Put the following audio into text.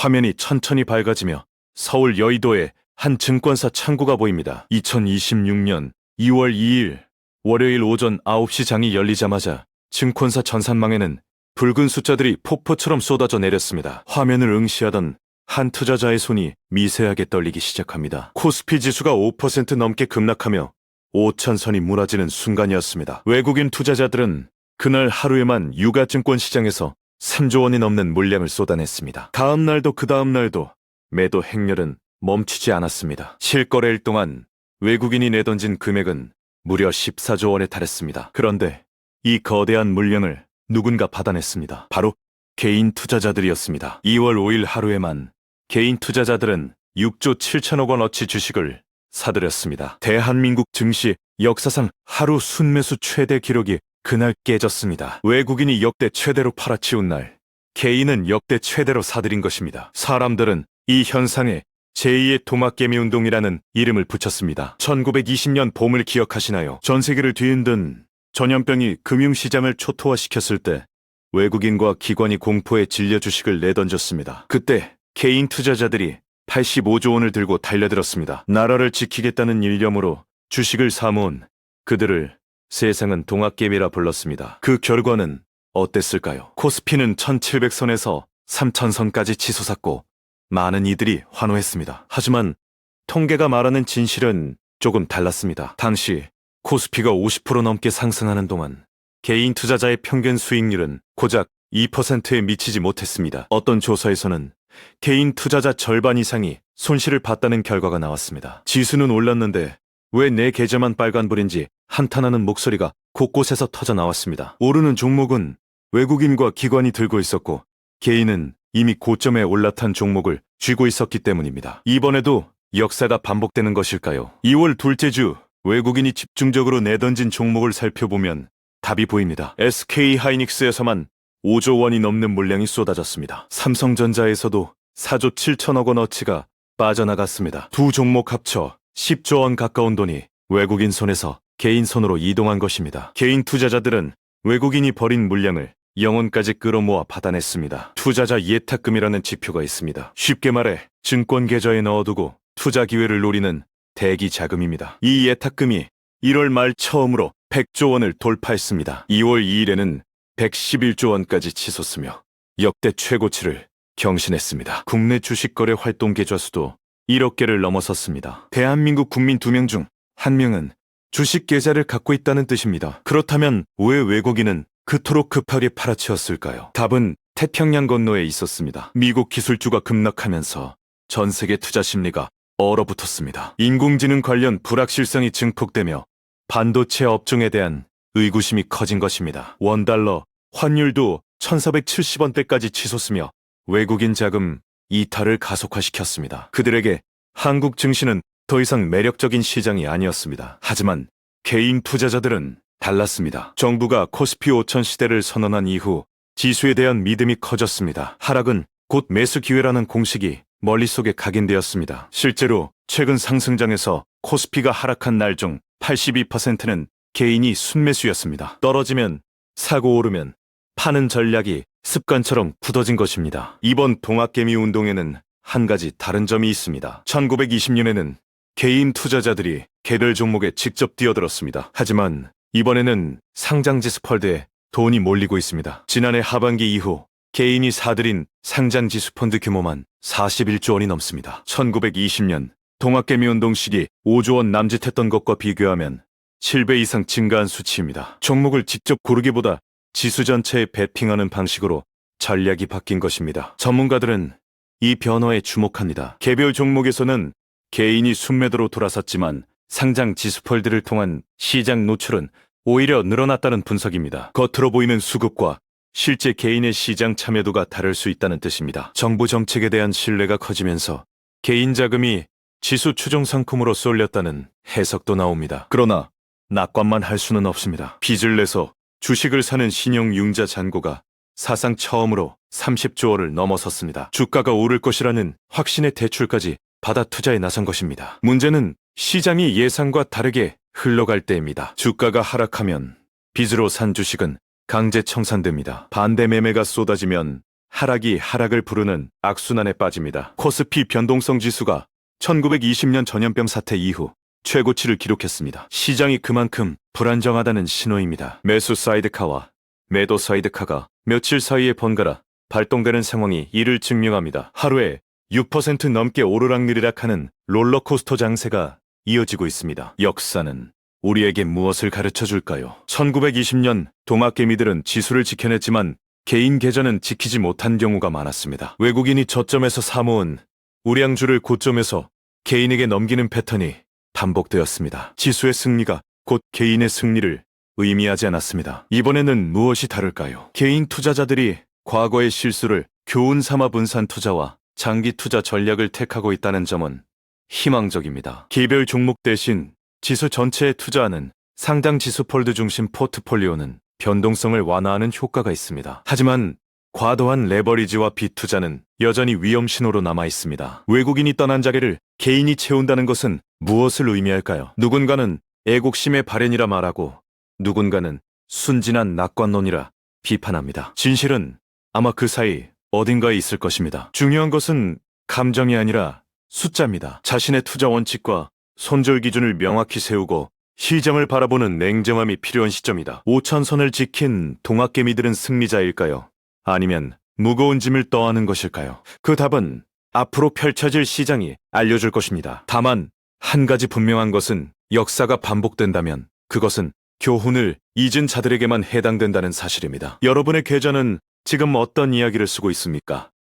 화면이 천천히 밝아지며 서울 여의도의 한 증권사 창구가 보입니다. 2026년 2월 2일 월요일 오전 9시 장이 열리자마자 증권사 전산망에는 붉은 숫자들이 폭포처럼 쏟아져 내렸습니다. 화면을 응시하던 한 투자자의 손이 미세하게 떨리기 시작합니다. 코스피 지수가 5% 넘게 급락하며 5천선이 무너지는 순간이었습니다. 외국인 투자자들은 그날 하루에만 유가증권 시장에서 3조 원이 넘는 물량을 쏟아냈습니다. 다음 날도 그 다음 날도 매도 행렬은 멈추지 않았습니다. 실거래일 동안 외국인이 내던진 금액은 무려 14조 원에 달했습니다. 그런데 이 거대한 물량을 누군가 받아냈습니다. 바로 개인 투자자들이었습니다. 2월 5일 하루에만 개인 투자자들은 6조 7천억 원어치 주식을 사들였습니다. 대한민국 증시 역사상 하루 순매수 최대 기록이 그날 깨졌습니다. 외국인이 역대 최대로 팔아치운 날, 개인은 역대 최대로 사들인 것입니다. 사람들은 이 현상에 제2의 도마개미 운동이라는 이름을 붙였습니다. 1920년 봄을 기억하시나요? 전 세계를 뒤흔든 전염병이 금융시장을 초토화시켰을 때 외국인과 기관이 공포에 질려 주식을 내던졌습니다. 그때 개인 투자자들이 85조 원을 들고 달려들었습니다. 나라를 지키겠다는 일념으로 주식을 사모은 그들을 세상은 동학개미라 불렀습니다. 그 결과는 어땠을까요? 코스피는 1700선에서 3000선까지 치솟았고 많은 이들이 환호했습니다. 하지만 통계가 말하는 진실은 조금 달랐습니다. 당시 코스피가 50% 넘게 상승하는 동안 개인 투자자의 평균 수익률은 고작 2%에 미치지 못했습니다. 어떤 조사에서는 개인 투자자 절반 이상이 손실을 봤다는 결과가 나왔습니다. 지수는 올랐는데 왜 내 계좌만 빨간불인지 한탄하는 목소리가 곳곳에서 터져 나왔습니다. 오르는 종목은 외국인과 기관이 들고 있었고 개인은 이미 고점에 올라탄 종목을 쥐고 있었기 때문입니다. 이번에도 역사가 반복되는 것일까요? 2월 둘째 주 외국인이 집중적으로 내던진 종목을 살펴보면 답이 보입니다. SK하이닉스에서만 5조 원이 넘는 물량이 쏟아졌습니다. 삼성전자에서도 4조 7천억 원어치가 빠져나갔습니다. 두 종목 합쳐 10조 원 가까운 돈이 외국인 손에서 개인 손으로 이동한 것입니다. 개인 투자자들은 외국인이 버린 물량을 영혼까지 끌어모아 받아냈습니다. 투자자 예탁금이라는 지표가 있습니다. 쉽게 말해 증권 계좌에 넣어두고 투자 기회를 노리는 대기 자금입니다. 이 예탁금이 1월 말 처음으로 100조 원을 돌파했습니다. 2월 2일에는 111조 원까지 치솟으며 역대 최고치를 경신했습니다. 국내 주식거래 활동 계좌 수도 1억 개를 넘어섰습니다. 대한민국 국민 2명 중 1명은 주식 계좌를 갖고 있다는 뜻입니다. 그렇다면 왜 외국인은 그토록 급하게 팔아치웠을까요? 답은 태평양 건너에 있었습니다. 미국 기술주가 급락하면서 전 세계 투자 심리가 얼어붙었습니다. 인공지능 관련 불확실성이 증폭되며 반도체 업종에 대한 의구심이 커진 것입니다. 원달러 환율도 1470원대까지 치솟으며 외국인 자금 이탈을 가속화시켰습니다. 그들에게 한국 증시는 더 이상 매력적인 시장이 아니었습니다. 하지만 개인 투자자들은 달랐습니다. 정부가 코스피 5000 시대를 선언한 이후 지수에 대한 믿음이 커졌습니다. 하락은 곧 매수 기회라는 공식이 머릿속에 각인되었습니다. 실제로 최근 상승장에서 코스피가 하락한 날 중 82%는 개인이 순매수였습니다. 떨어지면 사고 오르면 파는 전략이 습관처럼 굳어진 것입니다. 이번 동학개미 운동에는 한 가지 다른 점이 있습니다. 1920년에는 개인 투자자들이 개별 종목에 직접 뛰어들었습니다. 하지만 이번에는 상장지수 펀드에 돈이 몰리고 있습니다. 지난해 하반기 이후 개인이 사들인 상장지수 펀드 규모만 41조 원이 넘습니다. 1920년 동학개미 운동 시기 5조 원 남짓했던 것과 비교하면 7배 이상 증가한 수치입니다. 종목을 직접 고르기보다 지수 전체에 베팅하는 방식으로 전략이 바뀐 것입니다. 전문가들은 이 변화에 주목합니다. 개별 종목에서는 개인이 순매도로 돌아섰지만 상장 지수펀드를 통한 시장 노출은 오히려 늘어났다는 분석입니다. 겉으로 보이는 수급과 실제 개인의 시장 참여도가 다를 수 있다는 뜻입니다. 정부 정책에 대한 신뢰가 커지면서 개인 자금이 지수 추종 상품으로 쏠렸다는 해석도 나옵니다. 그러나 낙관만 할 수는 없습니다. 빚을 내서 주식을 사는 신용융자 잔고가 사상 처음으로 30조 원을 넘어섰습니다. 주가가 오를 것이라는 확신의 대출까지 받아 투자에 나선 것입니다. 문제는 시장이 예상과 다르게 흘러갈 때입니다. 주가가 하락하면 빚으로 산 주식은 강제 청산됩니다. 반대 매매가 쏟아지면 하락이 하락을 부르는 악순환에 빠집니다. 코스피 변동성 지수가 1920년 전염병 사태 이후 최고치를 기록했습니다. 시장이 그만큼 불안정하다는 신호입니다. 매수 사이드카와 매도 사이드카가 며칠 사이에 번갈아 발동되는 상황이 이를 증명합니다. 하루에 6% 넘게 오르락내리락하는 롤러코스터 장세가 이어지고 있습니다. 역사는 우리에게 무엇을 가르쳐 줄까요? 1920년 동학개미들은 지수를 지켜냈지만 개인 계좌는 지키지 못한 경우가 많았습니다. 외국인이 저점에서 사모은 우량주를 고점에서 개인에게 넘기는 패턴이 반복되었습니다. 지수의 승리가 곧 개인의 승리를 의미하지 않았습니다. 이번에는 무엇이 다를까요? 개인 투자자들이 과거의 실수를 교훈 삼아 분산 투자와 장기 투자 전략을 택하고 있다는 점은 희망적입니다. 개별 종목 대신 지수 전체에 투자하는 상당 지수 폴드 중심 포트폴리오는 변동성을 완화하는 효과가 있습니다. 하지만 과도한 레버리지와 빗투자는 여전히 위험 신호로 남아 있습니다. 외국인이 떠난 자리를 개인이 채운다는 것은 무엇을 의미할까요? 누군가는 애국심의 발현이라 말하고 누군가는 순진한 낙관론이라 비판합니다. 진실은 아마 그 사이 어딘가에 있을 것입니다. 중요한 것은 감정이 아니라 숫자입니다. 자신의 투자 원칙과 손절 기준을 명확히 세우고 시장을 바라보는 냉정함이 필요한 시점이다. 5천선을 지킨 동학개미들은 승리자일까요? 아니면 무거운 짐을 떠안은 것일까요? 그 답은 앞으로 펼쳐질 시장이 알려줄 것입니다. 다만 한 가지 분명한 것은 역사가 반복된다면 그것은 교훈을 잊은 자들에게만 해당된다는 사실입니다. 여러분의 계좌는 지금 어떤 이야기를 쓰고 있습니까?